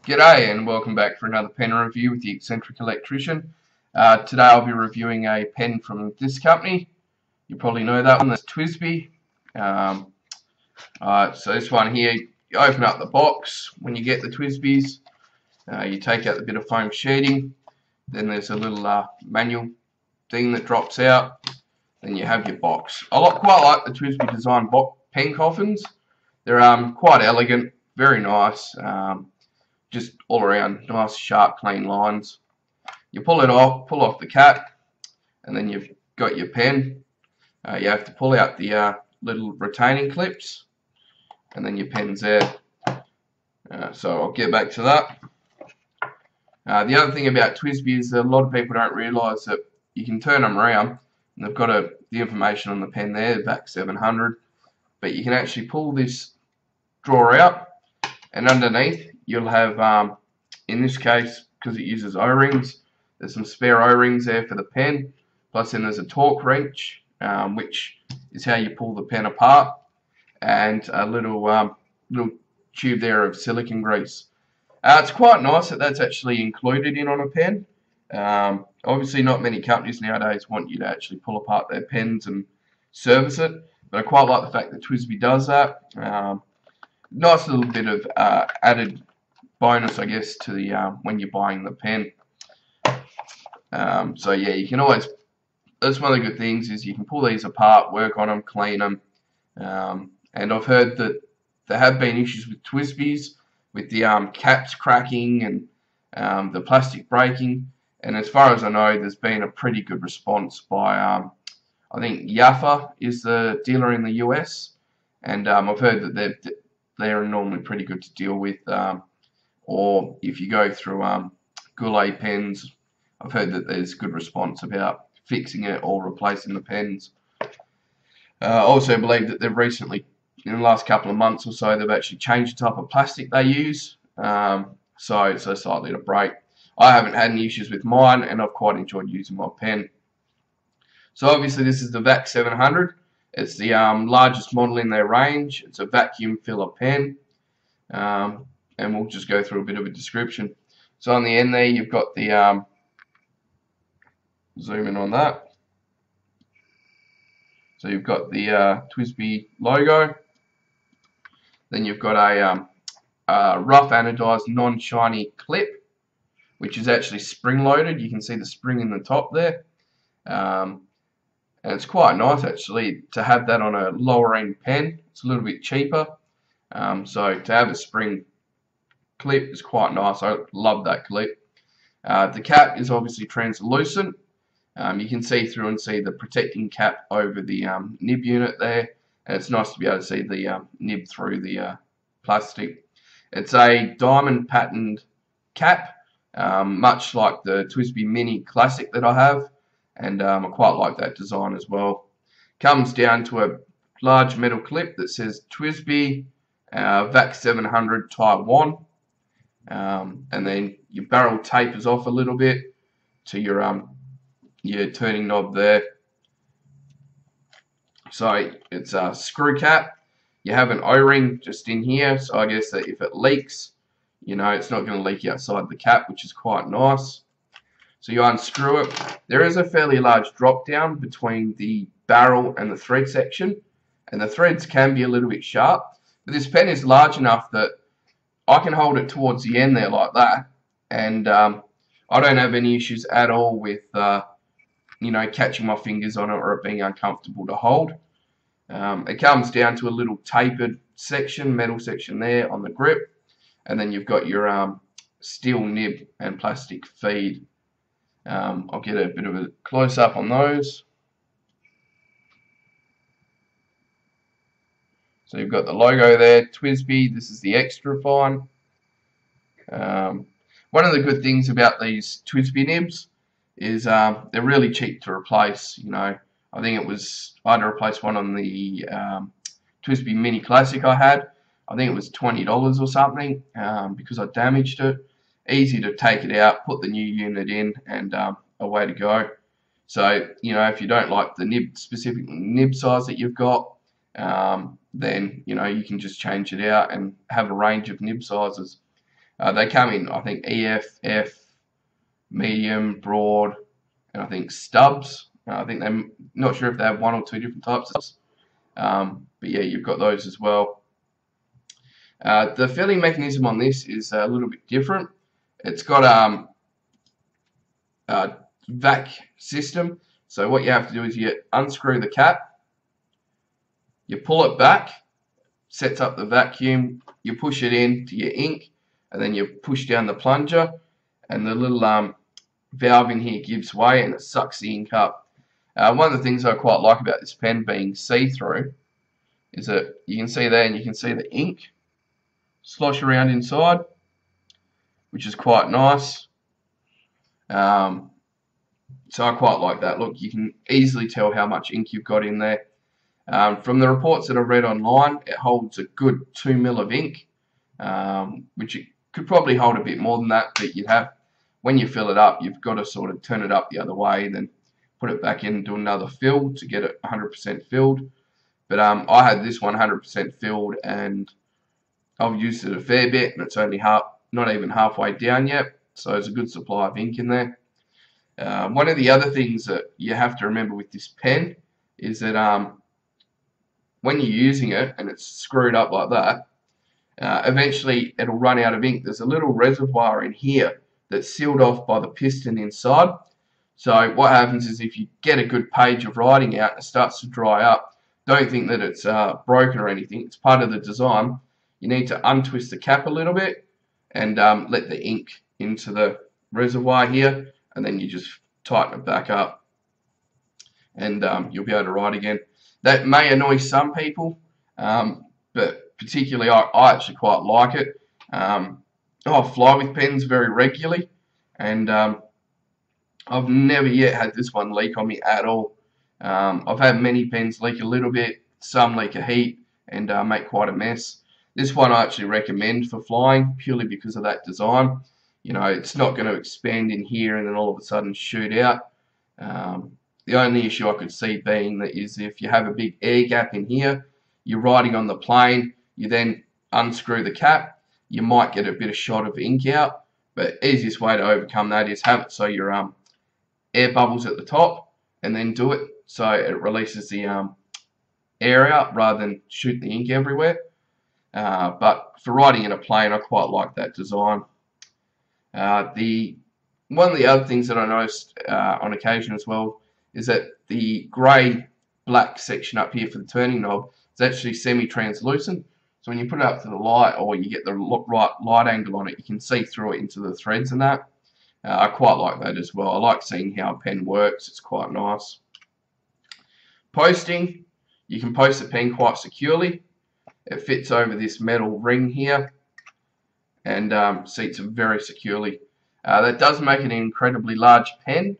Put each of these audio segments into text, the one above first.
G'day and welcome back for another pen review with the Eccentric Electrician. Today I'll be reviewing a pen from this company. You probably know that one, that's TWSBI. So this one here, you open up the box when you get the TWSBIs. You take out the bit of foam sheeting, then there's a little manual thing that drops out, then you have your box. I quite like the TWSBI design pen coffins. They're quite elegant, very nice. Just all around nice sharp clean lines. You pull off the cap, and then you've got your pen. You have to pull out the little retaining clips, and then your pen's there. So I'll get back to that. The other thing about TWSBI is that a lot of people don't realise that you can turn them around, and they've got the information on the pen there, VAC 700, but you can actually pull this drawer out, and underneath you'll have, in this case, because it uses O-rings, there's some spare O-rings there for the pen, plus then there's a torque wrench, which is how you pull the pen apart, and a little tube there of silicone grease. It's quite nice that that's actually included in on a pen. Obviously not many companies nowadays want you to actually pull apart their pens and service it, but I quite like the fact that TWSBI does that. Nice little bit of added bonus, I guess, to the when you're buying the pen. So yeah, you can always, that's one of the good things, is you can pull these apart, work on them, clean them, and I've heard that there have been issues with TWSBIs with the caps cracking and the plastic breaking, and as far as I know, there's been a pretty good response by I think Yafa is the dealer in the US, and I've heard that they're normally pretty good to deal with, or if you go through Goulet pens, I've heard that there's good response about fixing it or replacing the pens. I also believe that they've recently, in the last couple of months or so, they've actually changed the type of plastic they use, so slightly to break. I haven't had any issues with mine, and I've quite enjoyed using my pen. So obviously this is the VAC 700. It's the largest model in their range. It's a vacuum filler pen, and we'll just go through a bit of a description. So on the end there, you've got the zoom in on that. So you've got the TWSBI logo. Then you've got a rough anodized non-shiny clip, which is actually spring-loaded. You can see the spring in the top there. And it's quite nice actually to have that on a lower end pen. It's a little bit cheaper, so to have a spring clip is quite nice. I love that clip. The cap is obviously translucent. You can see through and see the protecting cap over the nib unit there, and it's nice to be able to see the nib through the plastic. It's a diamond patterned cap, much like the TWSBI Mini Classic that I have. And I quite like that design as well. Comes down to a large metal clip that says TWSBI VAC 700 Type 1, and then your barrel tapers off a little bit to your turning knob there. So it's a screw cap. You have an O-ring just in here, so I guess that if it leaks, you know, it's not going to leak outside the cap, which is quite nice. So you unscrew it. There is a fairly large drop down between the barrel and the thread section, and the threads can be a little bit sharp, but this pen is large enough that I can hold it towards the end there like that, and I don't have any issues at all with you know, catching my fingers on it or it being uncomfortable to hold. It comes down to a little tapered section, metal section there on the grip, and then you've got your steel nib and plastic feed. I'll get a bit of a close-up on those. So you've got the logo there, TWSBI. This is the extra fine. One of the good things about these TWSBI nibs is they're really cheap to replace. You know, I think I had to replace one on the TWSBI Mini Classic I had. I think it was $20 or something because I damaged it. Easy to take it out, put the new unit in, and away to go. So, you know, if you don't like the specific nib size that you've got, then, you know, you can just change it out and have a range of nib sizes. They come in, I think, EF, F, medium, broad, and I think stubs. I think they're not sure if they have one or two different types of stubs. But yeah, you've got those as well. The filling mechanism on this is a little bit different. It's got a vac system. So what you have to do is you unscrew the cap, you pull it back, sets up the vacuum, you push it in to your ink, and then you push down the plunger, and the little valve in here gives way and it sucks the ink up. One of the things I quite like about this pen being see-through is that you can see there and you can see the ink slosh around inside, which is quite nice. So I quite like that. Look, you can easily tell how much ink you've got in there. From the reports that I've read online, it holds a good 2 ml of ink, which it could probably hold a bit more than that, but you'd have, when you fill it up, you've got to sort of turn it up the other way, then put it back in and do another fill to get it 100% filled. But I had this one 100% filled, and I've used it a fair bit, and it's only not even halfway down yet, so there's a good supply of ink in there. One of the other things that you have to remember with this pen is that when you're using it and it's screwed up like that, eventually it'll run out of ink. There's a little reservoir in here that's sealed off by the piston inside. So what happens is if you get a good page of writing out and it starts to dry up, don't think that it's broken or anything. It's part of the design. You need to untwist the cap a little bit and let the ink into the reservoir here, and then you just tighten it back up, and you'll be able to write again. That may annoy some people, but particularly I actually quite like it. I fly with pens very regularly, and I've never yet had this one leak on me at all. I've had many pens leak a little bit, some leak a heap, and make quite a mess. This one I actually recommend for flying, purely because of that design. You know, it's not going to expand in here and then all of a sudden shoot out. The only issue I could see being that is if you have a big air gap in here, you're writing on the plane, you then unscrew the cap, you might get a bit of shot of ink out. But easiest way to overcome that is have it so your air bubbles at the top, and then do it so it releases the air out rather than shoot the ink everywhere. But for writing in a plane, I quite like that design. One of the other things that I noticed on occasion as well is that the grey black section up here for the turning knob is actually semi-translucent. So when you put it up to the light, or you get the right light angle on it, you can see through it into the threads and that. I quite like that as well. I like seeing how a pen works. It's quite nice. Posting, you can post the pen quite securely. It fits over this metal ring here and seats it very securely. That does make it an incredibly large pen,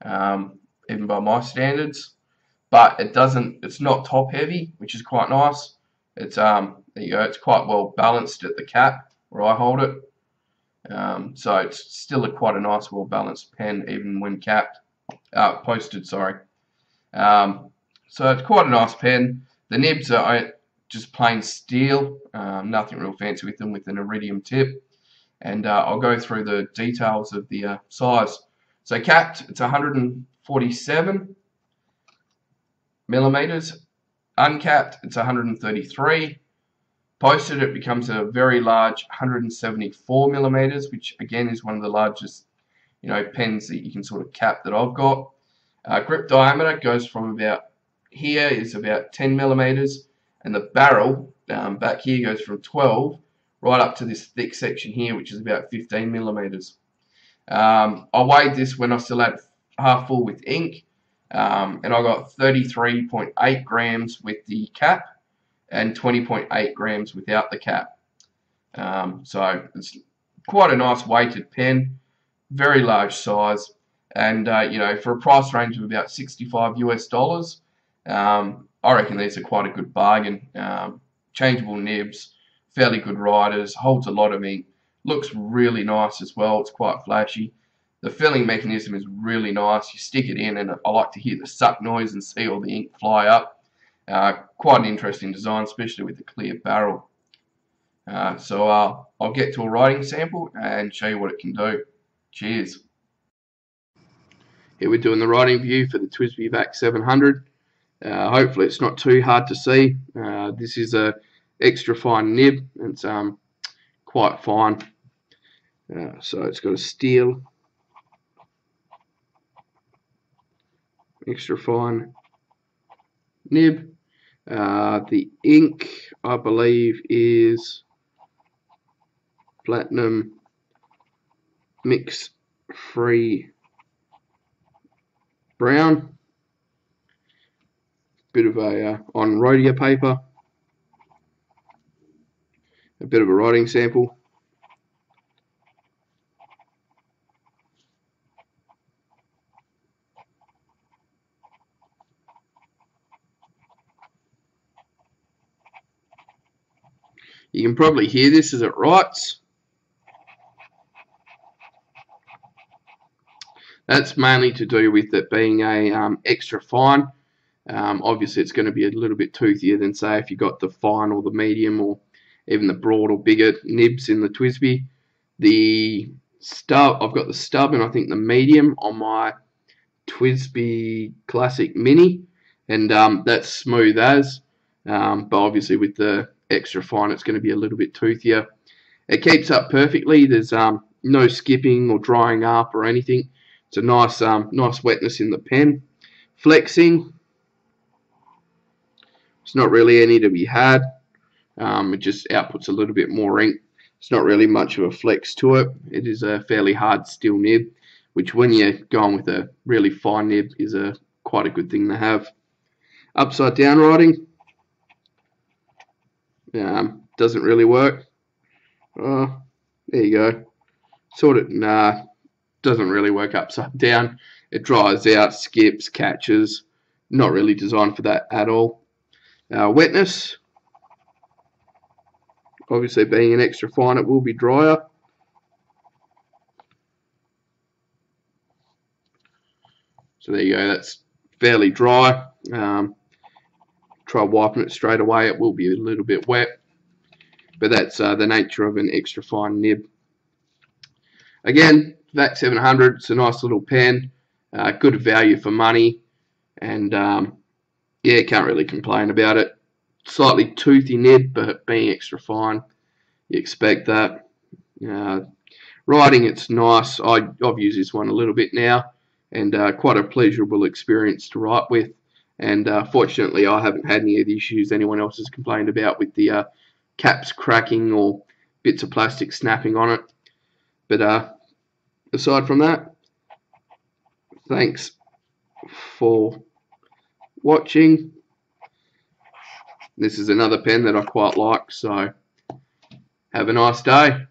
even by my standards, but it's not top heavy, which is quite nice. It's there you go, it's quite well balanced at the cap where I hold it. So it's still quite a nice, well balanced pen even when posted. Sorry. So it's quite a nice pen. The nibs are just plain steel, nothing real fancy with them, with an iridium tip. And I'll go through the details of the size. So capped, it's 147 millimeters. Uncapped, it's 133. Posted, it becomes a very large 174 millimeters, which again is one of the largest, pens that you can sort of cap that I've got. Grip diameter goes from about here is about 10 millimeters, and the barrel back here goes from 12 right up to this thick section here, which is about 15 millimeters. I weighed this when I still had half full with ink, and I got 33.8 grams with the cap and 20.8 grams without the cap. So it's quite a nice weighted pen, very large size, and for a price range of about $65 US, I reckon these are quite a good bargain. Changeable nibs, fairly good writers, holds a lot of ink, looks really nice as well. It's quite flashy. The filling mechanism is really nice. You stick it in and I like to hear the suck noise and see all the ink fly up. Quite an interesting design, especially with the clear barrel. So I'll get to a writing sample and show you what it can do. Cheers. Here we're doing the writing view for the TWSBI VAC 700. Hopefully it's not too hard to see. This is a extra fine nib. It's quite fine. So it's got a steel, extra fine nib. The ink, I believe, is platinum mix free brown. Bit of a on rhodia paper. A bit of a writing sample. You can probably hear this as it writes. That's mainly to do with it being a extra fine. Obviously it's going to be a little bit toothier than, say, if you got the fine or the medium or even the broad or bigger nibs in the TWSBI. The stub, I've got the stub and I think the medium on my TWSBI Classic Mini, and that's smooth as, but obviously with the extra fine it's going to be a little bit toothier. It keeps up perfectly. There's no skipping or drying up or anything. It's a nice nice wetness in the pen. Flexing, it's not really any to be had. It just outputs a little bit more ink. It's not really much of a flex to it. It is a fairly hard steel nib, which when you're going with a really fine nib is quite a good thing to have. Upside down writing doesn't really work. There you go. Sort of doesn't really work upside down. It dries out, skips, catches. Not really designed for that at all. Wetness, obviously being an extra fine, it will be drier. So there you go, that's fairly dry. Try wiping it straight away, it will be a little bit wet, but that's the nature of an extra fine nib. Again, VAC 700, it's a nice little pen, good value for money, and yeah, can't really complain about it. Slightly toothy nib, but being extra fine, you expect that. Writing, it's nice. I've used this one a little bit now, and quite a pleasurable experience to write with. And fortunately, I haven't had any of the issues anyone else has complained about with the caps cracking or bits of plastic snapping on it. But aside from that, thanks for watching. This is another pen that I quite like, so have a nice day.